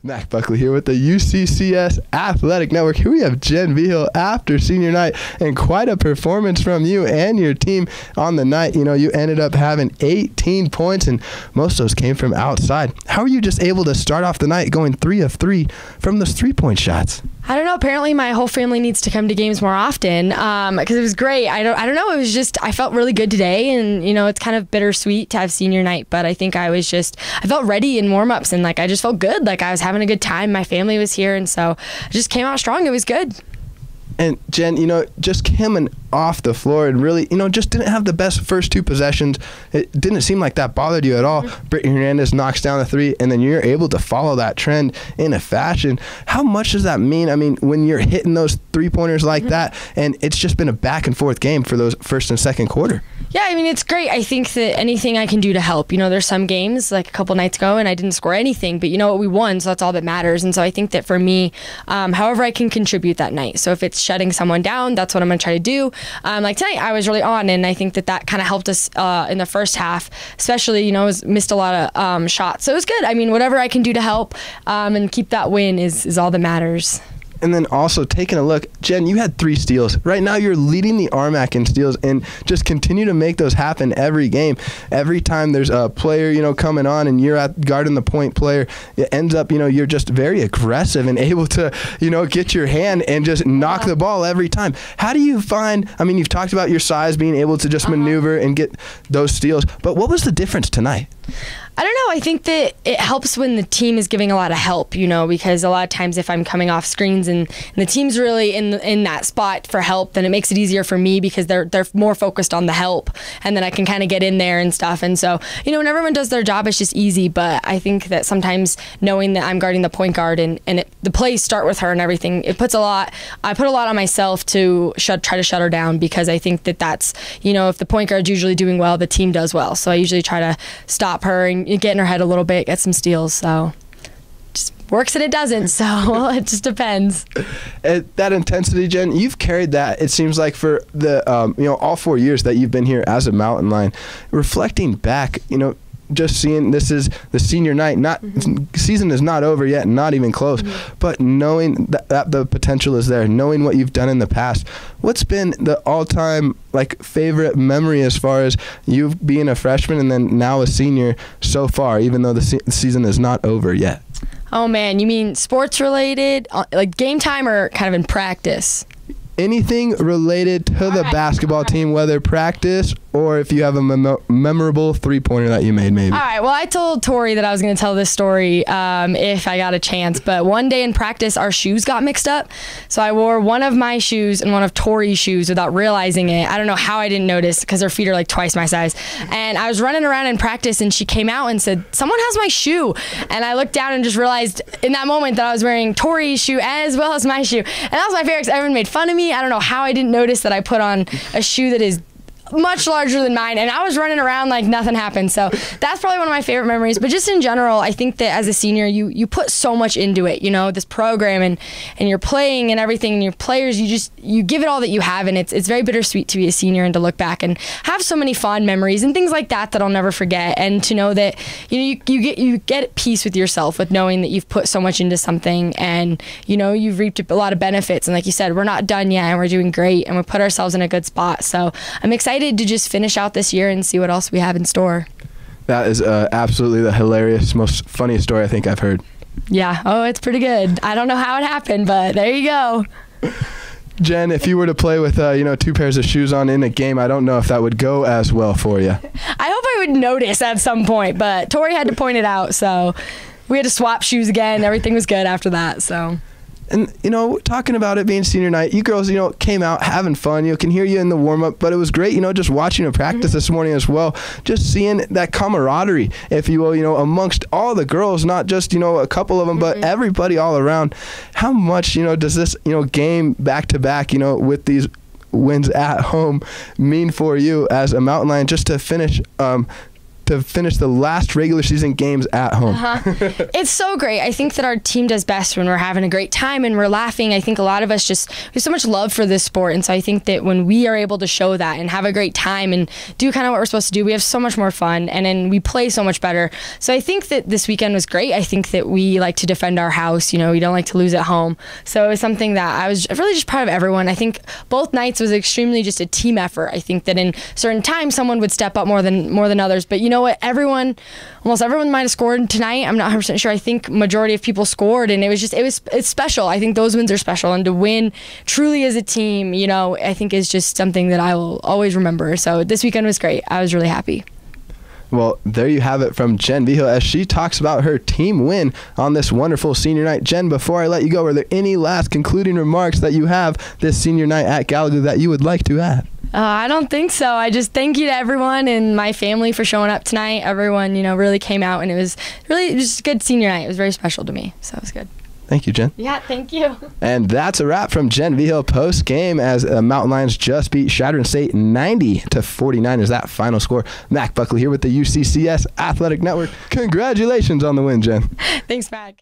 Mac Buckley here with the UCCS Athletic Network. Here we have Jen Vigil after senior night, and quite a performance from you and your team on the night. You know, you ended up having 18 points, and most of those came from outside. How are you just able to start off the night going 3 of 3 from those 3-point shots? I don't know. Apparently, my whole family needs to come to games more often because it was great. I don't know. It was just I felt really good today, and you know it's kind of bittersweet to have senior night, but I think I felt ready in warm-ups, and like I just felt good. Like I was having a good time. My family was here, and so I just came out strong. It was good. And Jen, you know, just coming off the floor and really, you know, just didn't have the best first 2 possessions. It didn't seem like that bothered you at all. Mm-hmm. Brittany Hernandez knocks down the 3, and then you're able to follow that trend in a fashion. How much does that mean? I mean, when you're hitting those 3-pointers like that, and it's just been a back and forth game for those first and second quarter. Yeah, I mean, it's great. I think that anything I can do to help. You know, there's some games like a couple nights ago and I didn't score anything, but you know what, we won, so that's all that matters. And so I think that for me, however I can contribute that night. So if it's shutting someone down, that's what I'm going to try to do. Like tonight, I was really on, and I think that kind of helped us in the first half, especially, you know, missed a lot of shots. So it was good. I mean, whatever I can do to help and keep that win is all that matters. And then also taking a look, Jen, you had 3 steals. Right now you're leading the RMAC in steals, and just continue to make those happen every game. Every time there's a player, you know, coming on and you're at guarding the point player, it ends up, you know, you're just very aggressive and able to, you know, get your hand and just knock the ball every time. How do you find, I mean, you've talked about your size, being able to just maneuver and get those steals, but what was the difference tonight? I don't know. I think that it helps when the team is giving a lot of help, you know, because a lot of times if I'm coming off screens and the team's really in that spot for help, then it makes it easier for me because they're more focused on the help, and then I can kind of get in there and stuff. And so, you know, when everyone does their job, it's just easy. But I think that sometimes knowing that I'm guarding the point guard and the plays start with her and everything, I put a lot on myself to try to shut her down, because I think that's, you know, if the point guard's usually doing well, the team does well. So I usually try to stop her and get in her head a little bit, get some steals. So just works and it doesn't, so it just depends. That intensity, Jen, you've carried that, it seems like, for the you know, all 4 years that you've been here as a Mountain Lion. Reflecting back, you know, just seeing this is the senior night, season is not over yet, not even close, but knowing that the potential is there, knowing what you've done in the past, what's been the all-time like favorite memory as far as you being a freshman and then now a senior so far, even though the season is not over yet? Oh man, you mean sports related, like game time, or kind of in practice? Anything related to the basketball team, whether practice or if you have a memorable 3-pointer that you made, maybe. All right. Well, I told Tori that I was going to tell this story if I got a chance. But one day in practice, our shoes got mixed up. So I wore one of my shoes and one of Tori's shoes without realizing it. I don't know how I didn't notice, because her feet are like twice my size. And I was running around in practice, and she came out and said, "Someone has my shoe." And I looked down and just realized in that moment that I was wearing Tori's shoe as well as my shoe. And that was my favorite, because everyone made fun of me. I don't know how I didn't notice that I put on a shoe that is much larger than mine, and I was running around like nothing happened. So that's probably one of my favorite memories. But just in general, I think that as a senior, you put so much into it, you know, this program and you're playing and everything, and your players, you give it all that you have, and it's very bittersweet to be a senior and to look back and have so many fond memories and things like that I'll never forget, and to know that, you know, you get at peace with yourself with knowing that you've put so much into something, and you know, you've reaped a lot of benefits. And like you said, we're not done yet, and we're doing great, and we put ourselves in a good spot. So I'm excited to just finish out this year and see what else we have in store. That is absolutely the hilarious, most funniest story I think I've heard. Yeah. Oh, it's pretty good. I don't know how it happened, but there you go. Jen, if you were to play with you know, 2 pairs of shoes on in a game, I don't know if that would go as well for you. I hope I would notice at some point, but Tori had to point it out, so we had to swap shoes again. Everything was good after that. So. And, you know, talking about it being senior night, you girls, you know, came out having fun. You can hear you in the warm-up, but it was great, you know, just watching a practice this morning as well, just seeing that camaraderie, if you will, you know, amongst all the girls, not just, you know, a couple of them, but everybody all around. How much, you know, does this, you know, game back-to-back, you know, with these wins at home mean for you as a Mountain Lion, just to finish to finish the last regular season games at home. It's so great. I think that our team does best when we're having a great time and we're laughing. I think a lot of us we have so much love for this sport, and so I think that when we are able to show that and have a great time and do kind of what we're supposed to do, we have so much more fun, and then we play so much better. So I think that this weekend was great. I think that we like to defend our house. We don't like to lose at home. So it was something that I was really just proud of everyone. I think both nights was extremely just a team effort. I think that in certain times someone would step up more than others, but you know what? Almost everyone might have scored tonight. I'm not 100% sure. I think majority of people scored, and it's special. I think those wins are special, and to win truly as a team, I think is just something that I will always remember. So this weekend was great. I was really happy. Well, there you have it from Jen Vigil as she talks about her team win on this wonderful senior night. Jen, before I let you go, are there any last concluding remarks that you have this senior night at Gallagher that you would like to add? I don't think so. I just thank you to everyone and my family for showing up tonight. Everyone, really came out, and it was just a good senior night. It was very special to me, so it was good. Thank you, Jen. Yeah, thank you. And that's a wrap from Jen Vigil post game as Mountain Lions just beat Chadron State 90-49 is that final score. Mac Buckley here with the UCCS Athletic Network. Congratulations on the win, Jen. Thanks, Mac.